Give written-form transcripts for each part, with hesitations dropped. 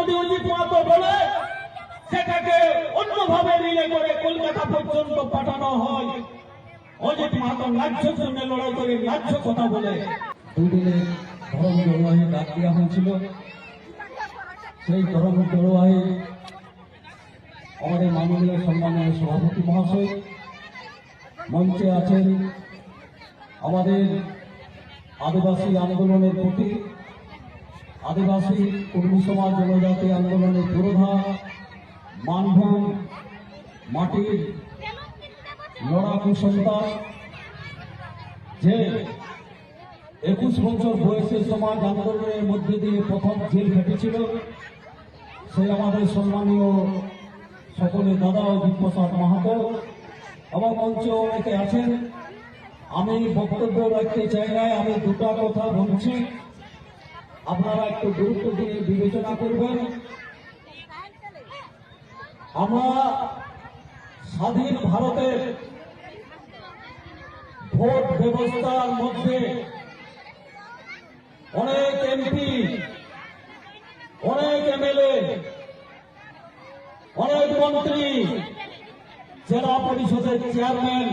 যদি অজিত মাহাতো বলে সেটাকে অন্যভাবে রিলে করে কলকাতা পর্যন্ত পাঠানো হয়। অজিত মাহাতো ন্যায্যের জন্য লড়াই করে ন্যায্য কথা বলে দুদিনে ধর্ম জড়োয়াহি ডাক দেওয়া হয়েছিল। সেই ধর্ম জড়োয়াহি আমাদের মাননীয় সম্মানীয় সভাপতি মহাশয়, মঞ্চে আছেন আমাদের আদিবাসী আন্দোলনের প্রতি, আদিবাসী কর্মী সমাজ জনজাতি আন্দোলনের পুরোধা, মানভূম মাটির লড়াকু সন্তান, যে 21 বছর বয়সে সমাজ আন্দোলনের মধ্যে দিয়ে প্রথম জেল খেটেছিল, সেই আমাদের সম্মানীয় সকলে দাদা অজিত প্রসাদ মাহাতো। আমার মঞ্চে অনেকে আছেন, আমি বক্তব্য রাখতে চাই না, আমি দুটা কথা বলছি, আপনারা একটু গুরুত্ব দিয়ে বিবেচনা করবেন। আমরা স্বাধীন ভারতের ভোট ব্যবস্থার মধ্যে অনেক এমপি, অনেক এমএলএ, অনেক মন্ত্রী, জেলা পরিষদের চেয়ারম্যান,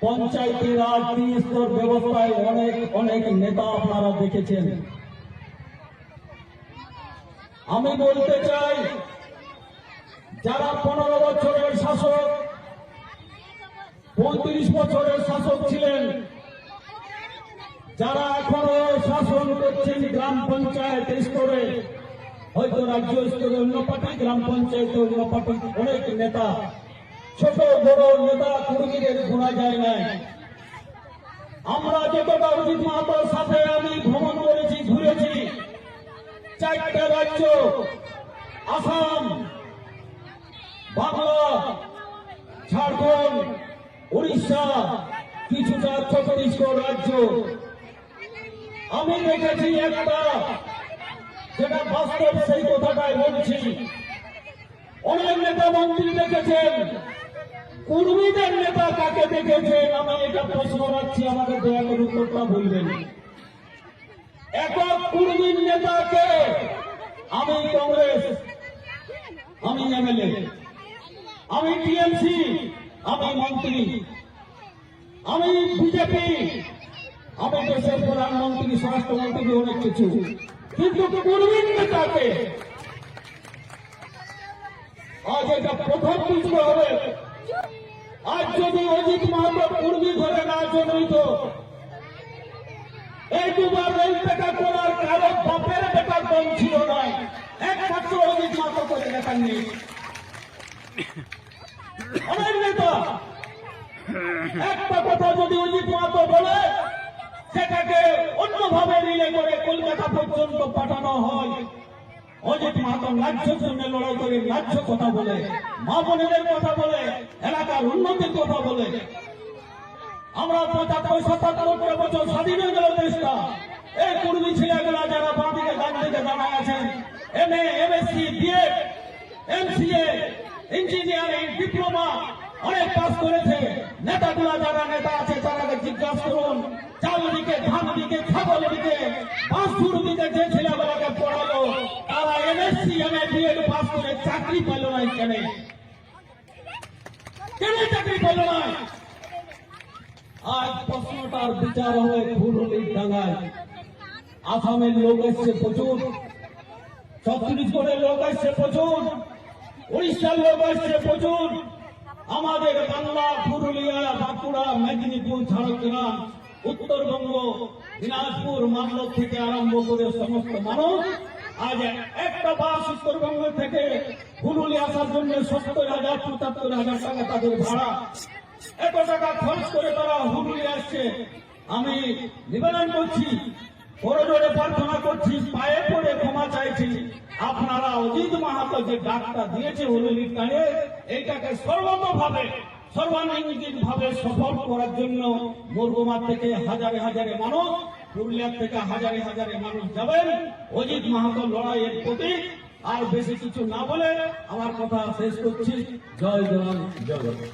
পঞ্চায়েতি রাজ 3 স্তর ব্যবস্থায় অনেক অনেক নেতা আপনারা দেখেছেন। আমি বলতে চাই, যারা 15 বছরের শাসক, 35 বছরের শাসক ছিলেন, যারা এখনো শাসন করছেন গ্রাম পঞ্চায়েত স্তরে, হয়তো রাজ্য স্তরে অন্য পার্টি, গ্রাম পঞ্চায়েতে অন্য পার্টি, অনেক নেতা, ছোট বড় নেতা কর্মীদের ঘোরা যায় না। আমরা যতটা অজিত মাহাতোর সাথে আমি ভ্রমণ করেছি, ঘুরেছি, 4টা রাজ্য, আসাম, বাংলা, ঝাড়খণ্ড, উড়িষ্যা, কিছুটা ছত্তিশগড় রাজ্য, আমি দেখেছি একটা যেটা বাস্তব, সেই কথাটাই বলছি। অনেক নেতা মন্ত্রী দেখেছেন, কর্মীদের নেতা কাকে দেখেছেন? আমি এটা প্রশ্ন রাখছি, আমাকে দয়া করে উত্তরটা বলবেন। একক কর্মীর নেতাকে, আমি কংগ্রেস, আমি এমএলএ, আমি টিএমসি, আমি মন্ত্রী, আমি বিজেপি, আমি দেশের প্রধানমন্ত্রী, স্বরাষ্ট্রমন্ত্রী, অনেক কিছু, কিন্তু কর্মীর নেতাকে আজ এটা প্রথম বুঝতে হবে। আজ যদি অজিত মাহাতো কর্মী ধরে না জড়িত, এই দুবার রেল টাকা করার কারো বাপের বেটার দম ছিল না, একমাত্র অজিত মাহাতো করে দেখাননি। অনেক নেতা, একটা কথা যদি অজিত মাহাতো বলে সেটাকে অন্যভাবে রিলে করে কলকাতা পর্যন্ত পাঠানো হয়। অজিত মাহাতো ন্যায্যের জন্য লড়াই করে ন্যায্য কথা বলে, মা বোনেদের কথা বলে, এলাকার উন্নতির কথা বলে। আমরা 75-77 বছর স্বাধীন হয়ে গেল দেশটা, এই কর্মী ছেলেগুলা যারা বাঁ দিকে ডান দিকে দাঁড়ায় আছেন, MA, MSc, BEd, MCA, engineering, diploma অনেক পাস করেছে। নেতাগুলা যারা নেতা আছে তারাকে জিজ্ঞাসা করুন, চাল দিকে, ধান দিকে, ছাগল দিকে, বাঁশুর দিকে যে ছেলেগুলাকে পড়ালো, তারা MSc, MA, BEd পাস করে চাকরি পেল না। কেন চাকরি পেল না? আজ প্রশ্নটার বিচার হবে ফুলুলির ডাঙ্গায়। আসামের লোক এসছে প্রচুর, ছত্তিশগড়ের লোক এসছে প্রচুর, উড়িষ্যার লোক এসছে প্রচুর, আমাদের বাংলা, পুরুলিয়া, বাঁকুড়া, মেদিনীপুর, ঝাড়গ্রাম, উত্তরবঙ্গ, দিনাজপুর, মালদা থেকে আরম্ভ করে সমস্ত মানুষ আজ একটা বাস উত্তরবঙ্গ থেকে পুরুলিয়া আসার জন্য 70,000-75,000 টাকা তাদের ভাড়া, এত টাকা খরচ করে তারা হুগলি আসছে। আমি নিবেদন করছি, করজোড়ে প্রার্থনা করছি, পায়ে পড়ে ক্ষমা চাইছি, আপনারা অজিত মাহাতো যে ডাকটা দিয়েছে হুগলির টানে, এইটাকে সর্বতভাবে সর্বাঙ্গীন ভাবে সফল করার জন্য মুরগুমার থেকে হাজারে হাজারে মানুষ, পুরুলিয়ার থেকে হাজারে হাজারে মানুষ যাবেন অজিত মাহাতো লড়াইয়ের প্রতীক। আর বেশি কিছু না বলে আমার কথা শেষ করছি। জয় জওয়ান, জয় জওয়ান।